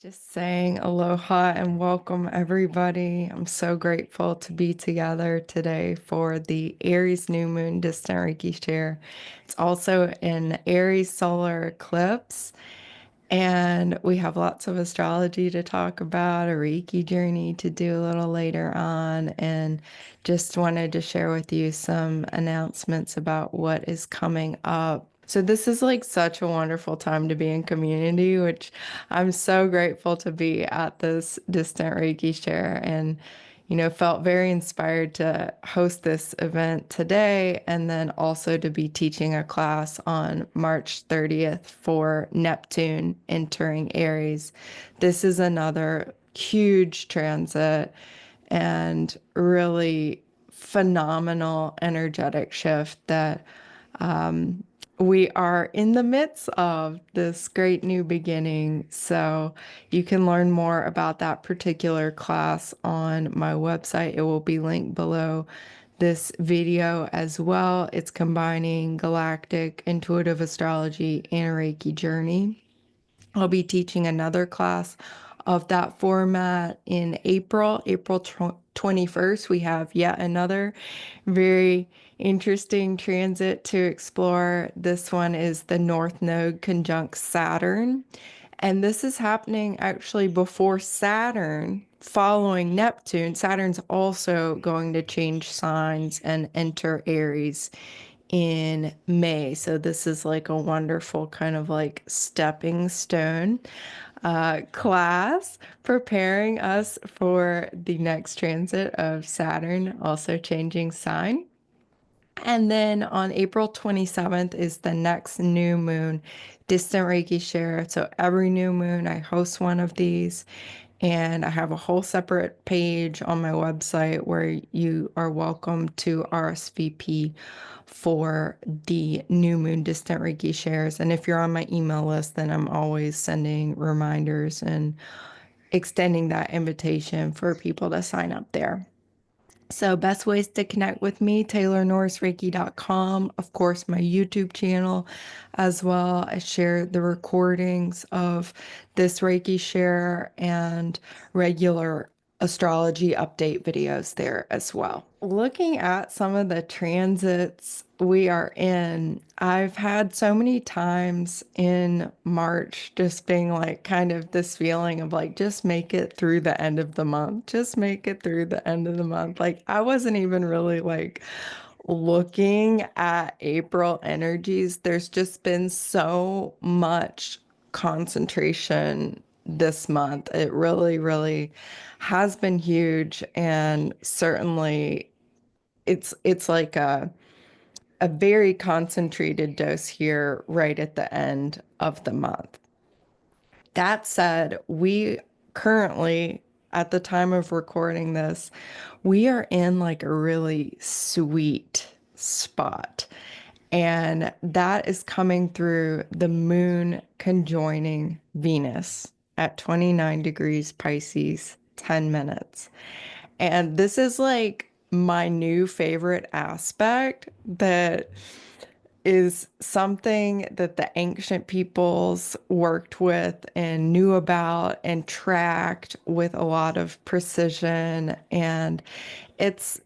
Just saying aloha and welcome everybody. I'm so grateful to be together today for the Aries New Moon Distant Reiki Share. It's also an Aries solar eclipse, and we have lots of astrology to talk about, a Reiki journey to do a little later on, and just wanted to share with you some announcements about what is coming up. So this is like such a wonderful time to be in community, which I'm so grateful to be at this distant Reiki share and felt very inspired to host this event today and then also to be teaching a class on March 30th for Neptune entering Aries. This is another huge transit and really phenomenal energetic shift that we are in the midst of this great new beginning. So you can learn more about that particular class on my website. It will be linked below this video as well. It's combining Galactic, intuitive astrology, and Reiki Journey. I'll be teaching another class of that format in April 21st. We have yet another very interesting transit to explore. This one is the North Node conjunct Saturn. And this is happening actually before Saturn, following Neptune. Saturn's also going to change signs and enter Aries in May. So this is like a wonderful kind of like stepping stone class preparing us for the next transit of Saturn, also changing sign. And then on April 27th is the next new moon, distant Reiki share. So every new moon, I host one of these. And I have a whole separate page on my website where you are welcome to RSVP for the new moon distant Reiki shares. And if you're on my email list, then I'm always sending reminders and extending that invitation for people to sign up there. So best ways to connect with me, taylornorrisreiki.com. Of course, my YouTube channel as well. I share the recordings of this Reiki share and regular astrology update videos there as well. Looking at some of the transits we are in, I've had so many times in March just being like kind of this feeling of like, just make it through the end of the month, just make it through the end of the month. Like, I wasn't even really like looking at April energies. There's just been so much concentration this month. It really, really has been huge. And certainly it's like a very concentrated dose here right at the end of the month. That said, we currently, at the time of recording this, we are in like a really sweet spot. And that is coming through the moon conjoining Venus at 29 degrees Pisces, 10 minutes. And this is like my new favorite aspect that is something that the ancient peoples worked with and knew about and tracked with a lot of precision. And it's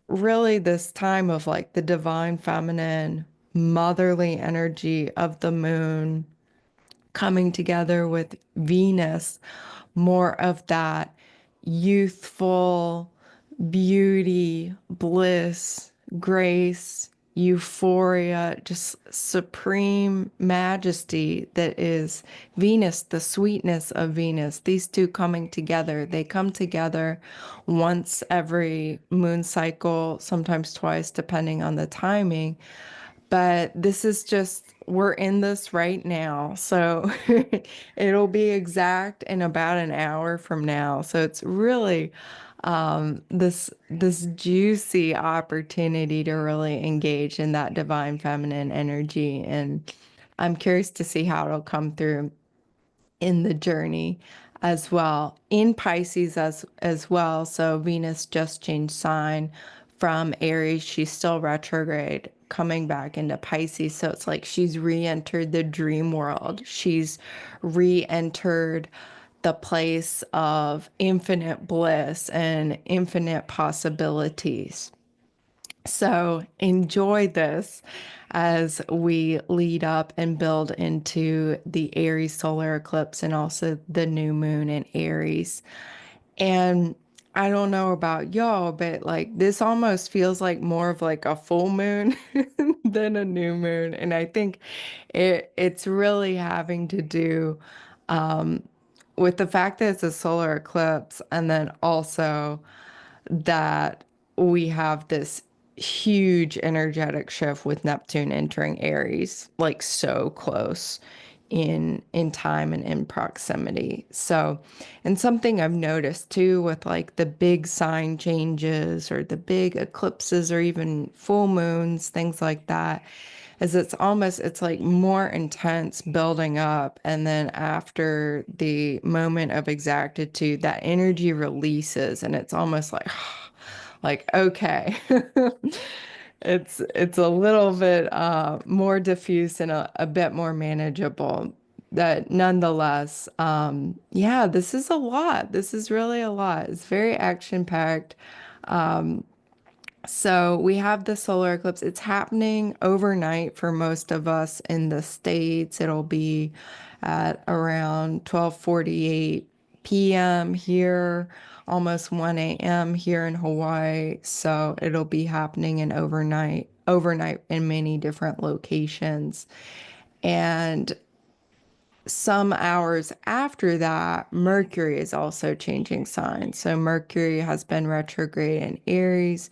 really this time of like the divine feminine, motherly energy of the moon coming together with Venus, more of that youthful beauty, bliss, grace, euphoria, just supreme majesty that is Venus, the sweetness of Venus. These two coming together. They come together once every moon cycle, sometimes twice, depending on the timing. But this is just, we're in this right now. So it'll be exact in about an hour from now. So it's really this juicy opportunity to really engage in that divine feminine energy. And I'm curious to see how it'll come through in the journey as well. In Pisces as well. So Venus just changed sign from Aries. She's still retrograde, coming back into Pisces. So it's like she's re-entered the dream world. She's re-entered the place of infinite bliss and infinite possibilities. So enjoy this as we lead up and build into the Aries solar eclipse and also the new moon in Aries. And I don't know about y'all, but like this almost feels like more of like a full moon than a new moon. And I think it's really having to do um, with the fact that it's a solar eclipse, and then also that we have this huge energetic shift with Neptune entering Aries, like so close in time and in proximity. So, and something I've noticed too with like the big sign changes or the big eclipses or even full moons, things like that, is it's like more intense building up, and then after the moment of exactitude that energy releases and it's almost like like okay. It's a little bit more diffuse and a bit more manageable. That nonetheless, yeah, this is a lot. This is really a lot. It's very action packed. So we have the solar eclipse. It's happening overnight for most of us in the States. It'll be at around 12:48 p.m. here, almost 1 a.m. here in Hawaii. So it'll be happening in overnight in many different locations. And some hours after that, Mercury is also changing signs. So Mercury has been retrograde in Aries,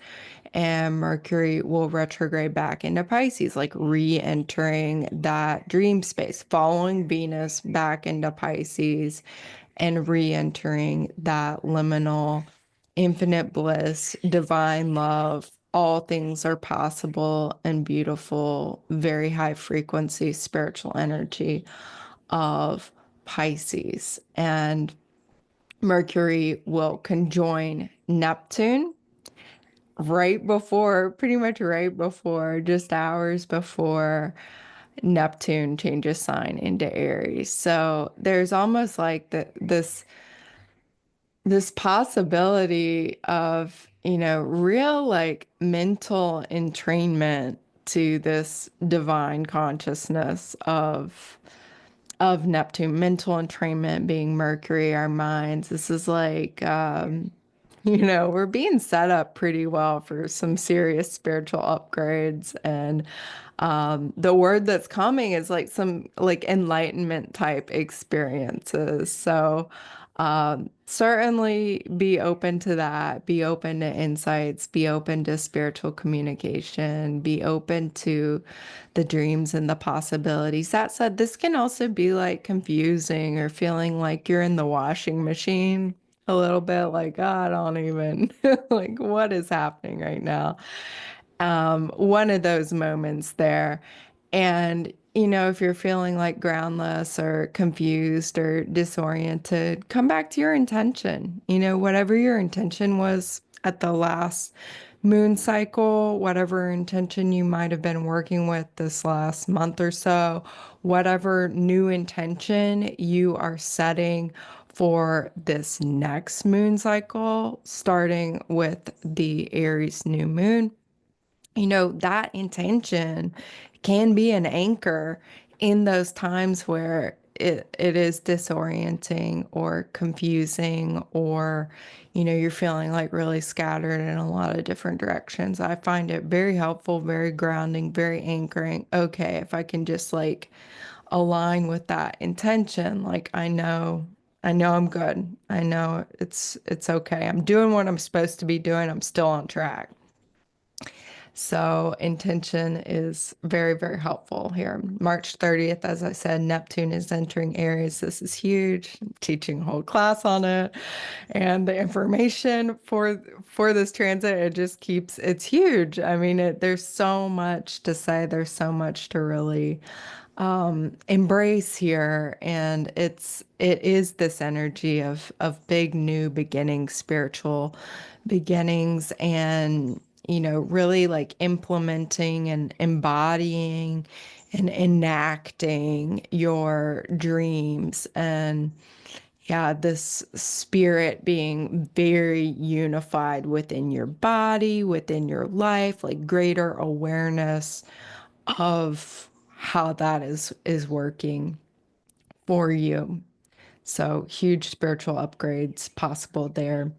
and Mercury will retrograde back into Pisces, like re-entering that dream space, following Venus back into Pisces and re-entering that liminal infinite bliss, divine love. All things are possible and beautiful, very high frequency spiritual energy of Pisces. And Mercury will conjoin Neptune pretty much right before, just hours before Neptune changes sign into Aries. So there's almost like this possibility of, real like mental entrainment to this divine consciousness of Neptune, mental entrainment being Mercury, our minds. This is like, we're being set up pretty well for some serious spiritual upgrades. And the word that's coming is like some like enlightenment type experiences. So certainly be open to that, be open to insights, be open to spiritual communication, be open to the dreams and the possibilities. That said, this can also be like confusing or feeling like you're in the washing machine a little bit, like, oh, I don't even like what is happening right now. One of those moments there. And, if you're feeling like groundless or confused or disoriented, come back to your intention. Whatever your intention was at the last moon cycle, whatever intention you might have been working with this last month or so, whatever new intention you are setting for this next moon cycle, starting with the Aries new moon, that intention can be an anchor in those times where it is disorienting or confusing, or, you're feeling like really scattered in a lot of different directions. I find it very helpful, very grounding, very anchoring. Okay, if I can just like align with that intention, like I know I'm good. I know it's okay. I'm doing what I'm supposed to be doing. I'm still on track. So intention is very, very helpful here. March 30th, as I said, Neptune is entering Aries. This is huge. I'm teaching a whole class on it. And the information for this transit, it's huge. I mean, there's so much to say. There's so much to really embrace here. And it is this energy of big new beginnings, spiritual beginnings, and really like implementing and embodying and enacting your dreams and yeah, this spirit being very unified within your body, within your life, like greater awareness of how that is working for you. So huge spiritual upgrades possible there.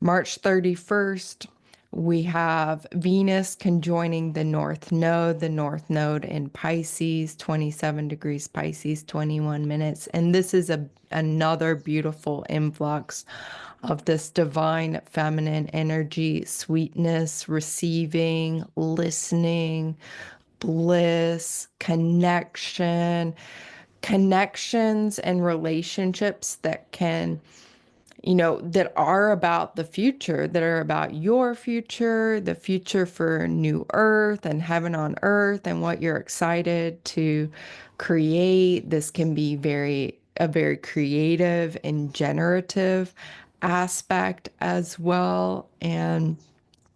March 31st, we have Venus conjoining the North Node in Pisces, 27 degrees Pisces, 21 minutes. And this is another beautiful influx of this divine feminine energy, sweetness, receiving, listening, bliss, connections and relationships that can, that are about the future, that are about your future, the future for new earth and heaven on earth and what you're excited to create. This can be a very creative and generative aspect as well. And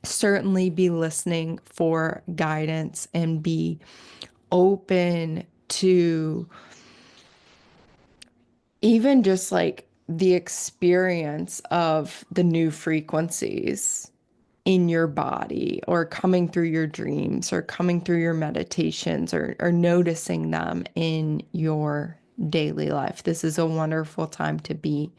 certainly be listening for guidance and be open to even just like the experience of the new frequencies in your body or coming through your dreams or coming through your meditations or noticing them in your daily life. This is a wonderful time to be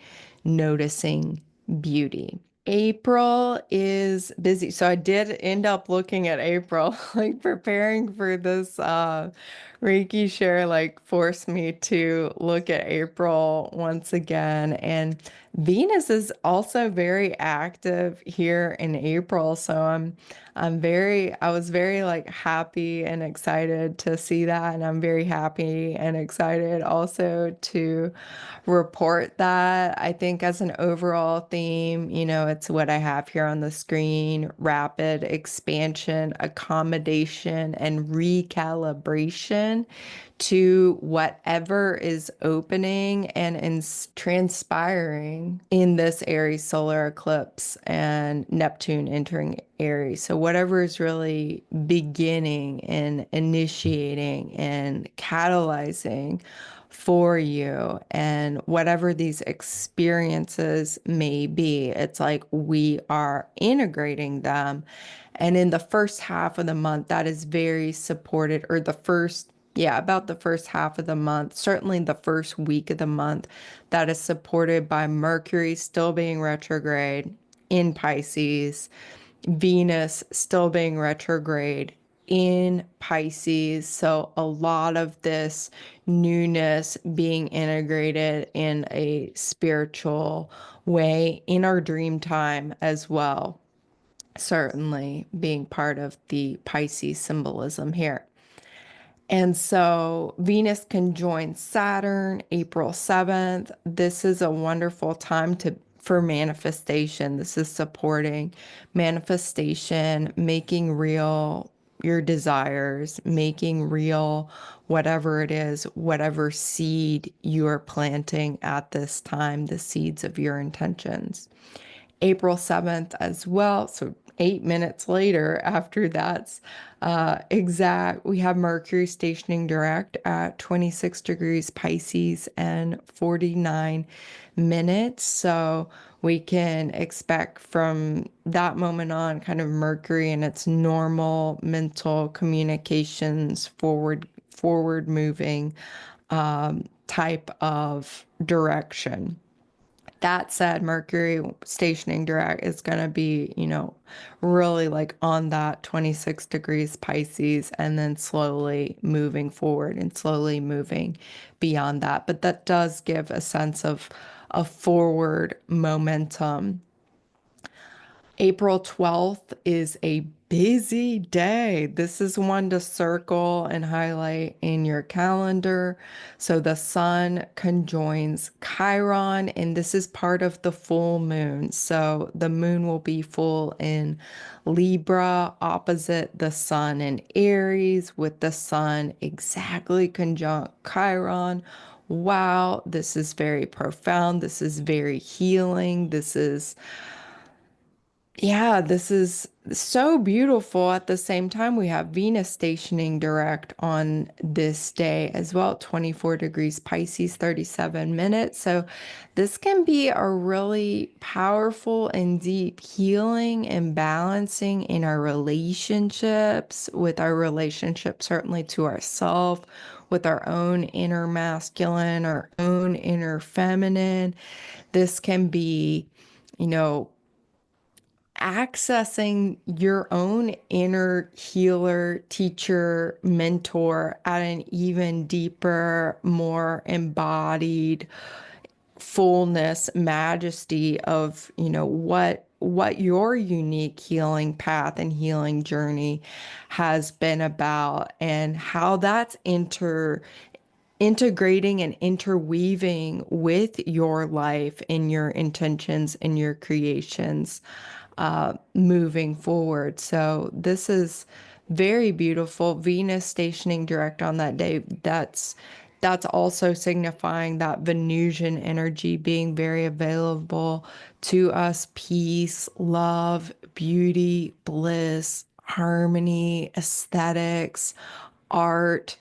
noticing beauty. April is busy. So I did end up looking at April, like preparing for this Reiki share, like forced me to look at April once again. And Venus is also very active here in April. So I was very like happy and excited to see that. And I'm very happy and excited also to report that. I think as an overall theme, it's what I have here on the screen: rapid expansion, accommodation, and recalibration to whatever is opening and transpiring in this Aries solar eclipse and Neptune entering Aries. So, whatever is really beginning and initiating and catalyzing for you, and whatever these experiences may be, it's like we are integrating them. And in the first half of the month, that is very supported, or about the first half of the month, certainly the first week of the month, that is supported by Mercury still being retrograde in Pisces, Venus still being retrograde in Pisces. So a lot of this newness being integrated in a spiritual way in our dream time as well. Certainly being part of the Pisces symbolism here. And so Venus conjoins Saturn April 7th. This is a wonderful time for manifestation. This is supporting manifestation, making real your desires, making real whatever it is, whatever seed you are planting at this time, the seeds of your intentions. April 7th as well. So 8 minutes later, after that's exact, we have Mercury stationing direct at 26 degrees Pisces and 49 minutes. So we can expect from that moment on kind of Mercury and its normal mental communications, forward moving type of direction. That said, Mercury stationing direct is going to be, really like on that 26 degrees Pisces and then slowly moving forward and slowly moving beyond that. But that does give a sense of a forward momentum. April 12th is a busy day. This is one to circle and highlight in your calendar. So the sun conjoins Chiron, and this is part of the full moon. So the moon will be full in Libra, opposite the sun in Aries, with the sun exactly conjunct Chiron. Wow, this is very profound. This is very healing. This is Yeah, this is so beautiful. At the same time, we have Venus stationing direct on this day as well, 24 degrees Pisces, 37 minutes. So, this can be a really powerful and deep healing and balancing in our relationships, with our relationship certainly to ourselves, with our own inner masculine, our own inner feminine. This can be, you know, accessing your own inner healer, teacher, mentor at an even deeper, more embodied fullness, majesty of, what your unique healing path and healing journey has been about, and how that's integrating and interweaving with your life and your intentions and your creations moving forward. So this is very beautiful. Venus stationing direct on that day. That's also signifying that Venusian energy being very available to us: peace, love, beauty, bliss, harmony, aesthetics, art.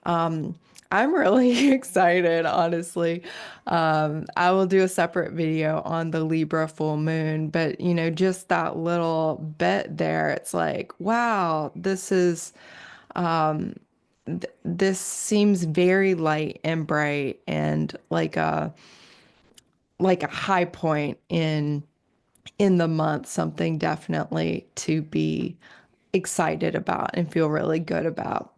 Um, I'm really excited, honestly. I will do a separate video on the Libra full moon, but just that little bit there, it's like, wow, this seems very light and bright, and like a high point in the month, something definitely to be excited about and feel really good about.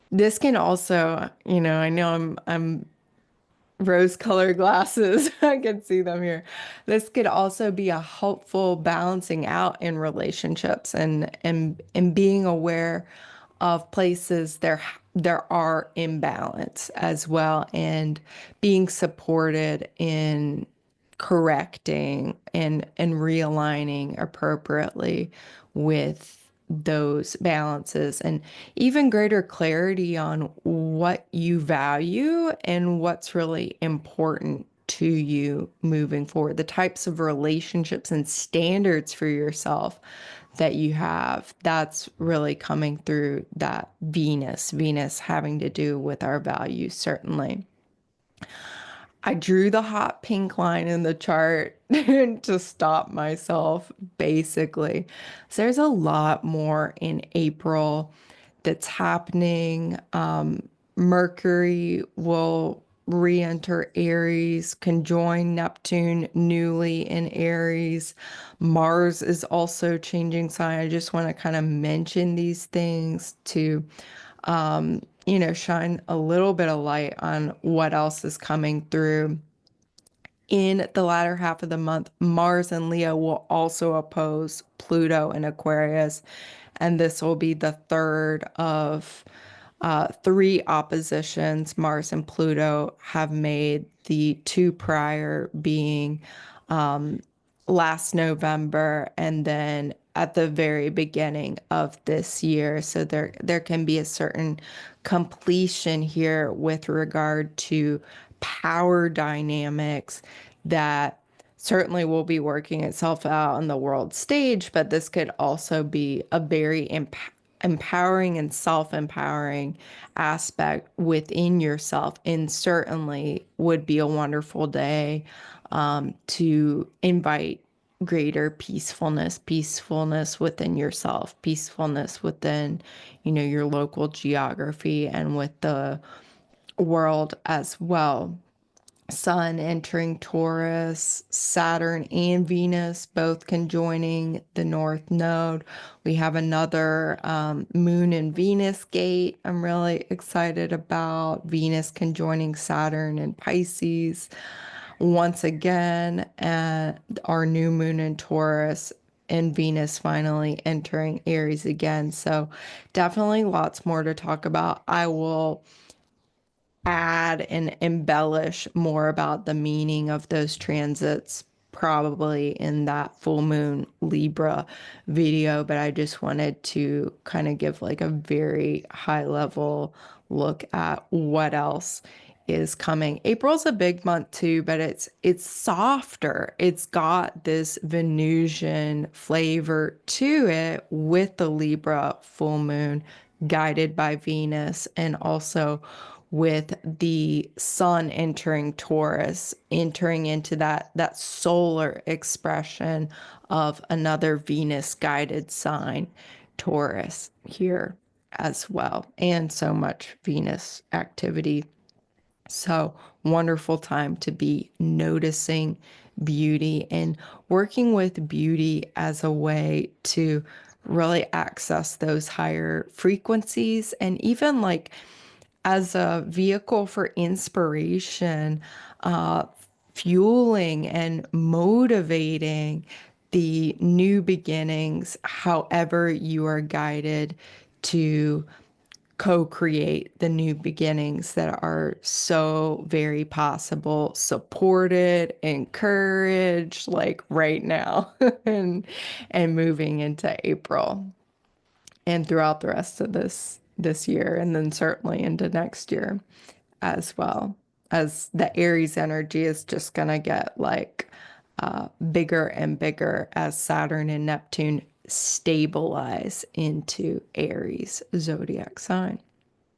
This can also, I know I'm rose-colored glasses. I can see them here. This could also be a helpful balancing out in relationships, and being aware of places there are imbalance as well, and being supported in correcting and realigning appropriately with those balances, and even greater clarity on what you value and what's really important to you moving forward, the types of relationships and standards for yourself that you have. That's really coming through that Venus having to do with our values, certainly. I drew the hot pink line in the chart to stop myself, basically. So there's a lot more in April that's happening. Mercury will re-enter Aries, conjoin Neptune newly in Aries. Mars is also changing sign. I just want to kind of mention these things to shine a little bit of light on what else is coming through. In the latter half of the month, Mars and Leo will also oppose Pluto and Aquarius, and this will be the third of three oppositions Mars and Pluto have made, the two prior being last November and then at the very beginning of this year. So there can be a certain completion here with regard to power dynamics that certainly will be working itself out on the world stage, but this could also be a very empowering and self-empowering aspect within yourself, and certainly would be a wonderful day to invite greater peacefulness within yourself, peacefulness within, your local geography and with the world as well. Sun entering Taurus, Saturn and Venus both conjoining the North Node. We have another Moon and Venus gate I'm really excited about. Venus conjoining Saturn and Pisces once again, and our new Moon in Taurus, and Venus finally entering Aries again. So definitely lots more to talk about. I will add and embellish more about the meaning of those transits probably in that full moon Libra video, but I just wanted to kind of give like a very high level look at what else is coming. April's a big month too, but it's softer. It's got this Venusian flavor to it with the Libra full moon guided by Venus, and also with the sun entering Taurus, entering into that solar expression of another Venus guided sign, Taurus here as well, and so much Venus activity. So, wonderful time to be noticing beauty and working with beauty as a way to really access those higher frequencies, and even like as a vehicle for inspiration, uh, fueling and motivating the new beginnings, however you are guided to co-create the new beginnings that are so very possible, supported, encouraged, like right now, and moving into April and throughout the rest of this year, and then certainly into next year as well, as the Aries energy is just gonna get like bigger and bigger as Saturn and Neptune stabilize into Aries zodiac sign.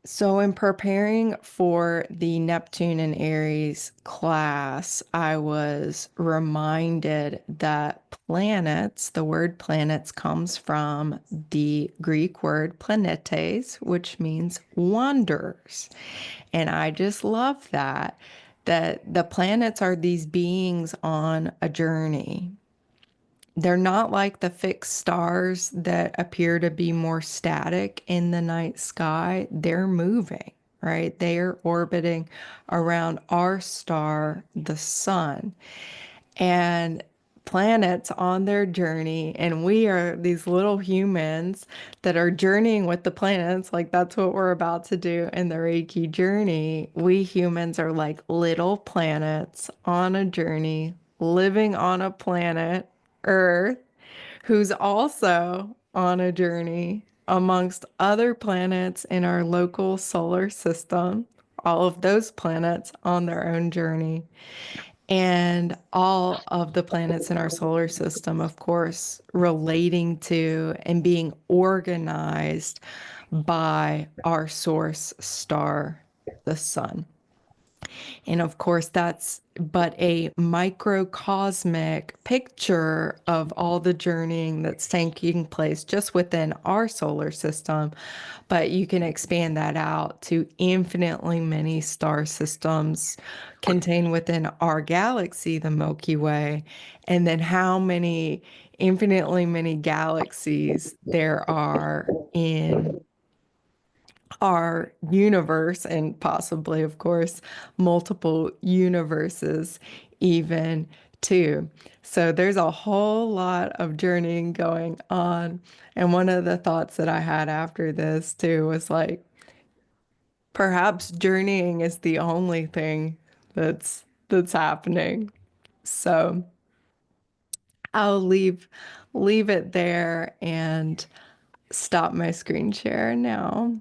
So, in preparing for the Neptune and Aries class, I was reminded that planets, the word planets comes from the Greek word planetes, which means wanderers. And I just love that the planets are these beings on a journey. They're not like the fixed stars that appear to be more static in the night sky. They're moving, right? They are orbiting around our star, the sun, and planets on their journey. And we are these little humans that are journeying with the planets. Like that's what we're about to do in the Reiki journey. We humans are like little planets on a journey, living on a planet, Earth, who's also on a journey amongst other planets in our local solar system, all of those planets on their own journey. And all of the planets in our solar system, of course, relating to and being organized by our source star, the sun. And of course, that's but a microcosmic picture of all the journeying that's taking place just within our solar system. But you can expand that out to infinitely many star systems contained within our galaxy, the Milky Way, and then how many infinitely many galaxies there are in our universe, and possibly, of course, multiple universes, even too. So there's a whole lot of journeying going on. And one of the thoughts that I had after this too was like, perhaps journeying is the only thing that's happening. So I'll leave it there and stop my screen share now.